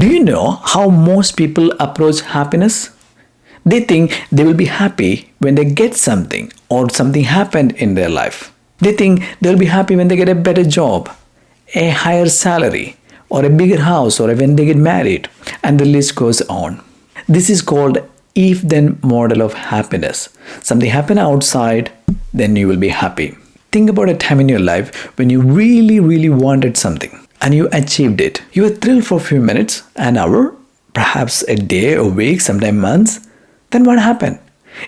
Do you know how most people approach happiness? They think they will be happy when they get something or something happened in their life. They think they'll be happy when they get a better job, a higher salary, or a bigger house, or when they get married, and the list goes on. This is called if-then model of happiness. Something happen outside, then you will be happy. Think about a time in your life when you really wanted something and you achieved it. You were thrilled for a few minutes, an hour, perhaps a day, a week, sometimes months. Then what happened?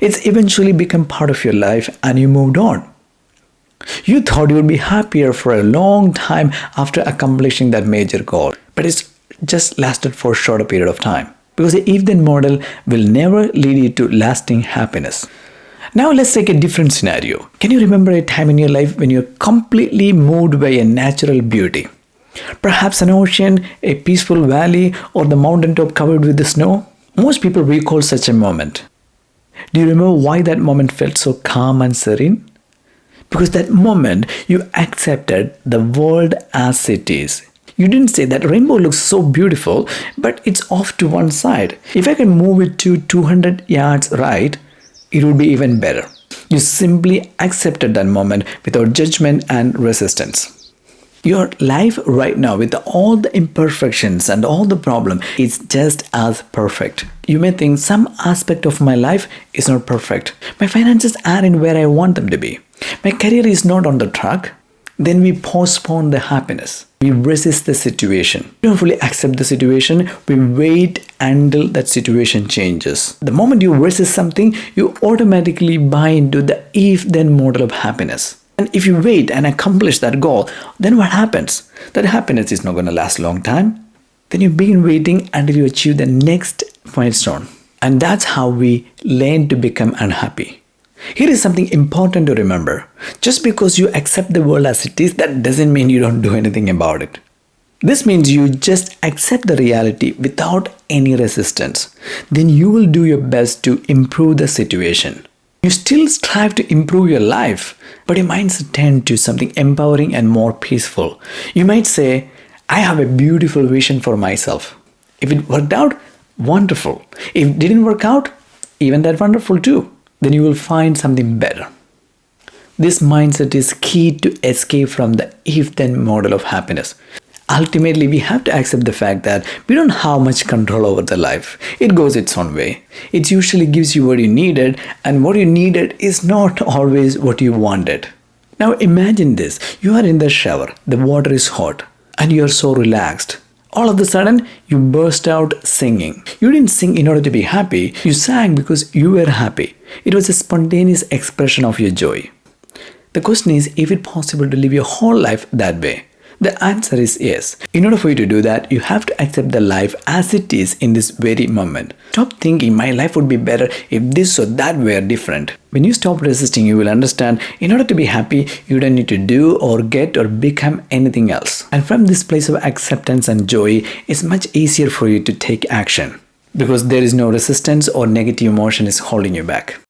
It's eventually become part of your life and you moved on. You thought you would be happier for a long time after accomplishing that major goal, but it's just lasted for a shorter period of time because the if-then model will never lead you to lasting happiness. Now let's take a different scenario. Can you remember a time in your life when you're completely moved by a natural beauty? Perhaps an ocean, a peaceful valley, or the mountaintop covered with the snow? Most people recall such a moment. Do you remember why that moment felt so calm and serene? Because that moment you accepted the world as it is. You didn't say that rainbow looks so beautiful, but it's off to one side. If I can move it to 200 yards right, it would be even better. You simply accepted that moment without judgment and resistance. Your life right now, with all the imperfections and all the problem, is just as perfect. You may think some aspect of my life is not perfect. My finances aren't where I want them to be. My career is not on the track. Then we postpone the happiness. We resist the situation. We don't fully accept the situation. We wait until that situation changes. The moment you resist something, you automatically buy into the if-then model of happiness. And if you wait and accomplish that goal, then what happens? That happiness is not going to last a long time. Then you begin waiting until you achieve the next milestone. And that's how we learn to become unhappy. Here is something important to remember. Just because you accept the world as it is, that doesn't mean you don't do anything about it. This means you just accept the reality without any resistance. Then you will do your best to improve the situation. You still strive to improve your life, but your mindset tends to something empowering and more peaceful. You might say, I have a beautiful vision for myself. If it worked out, wonderful. If it didn't work out, even that wonderful too. Then you will find something better. This mindset is key to escape from the if-then model of happiness. Ultimately, we have to accept the fact that we don't have much control over the life. It goes its own way. It usually gives you what you needed, and what you needed is not always what you wanted. Now imagine this. You are in the shower, the water is hot, and you are so relaxed. All of a sudden, you burst out singing. You didn't sing in order to be happy. You sang because you were happy. It was a spontaneous expression of your joy. The question is, if it's possible to live your whole life that way? The answer is yes. In order for you to do that, you have to accept the life as it is in this very moment. Stop thinking my life would be better if this or that were different. When you stop resisting, you will understand in order to be happy, you don't need to do or get or become anything else. And from this place of acceptance and joy, it's much easier for you to take action because there is no resistance or negative emotion is holding you back.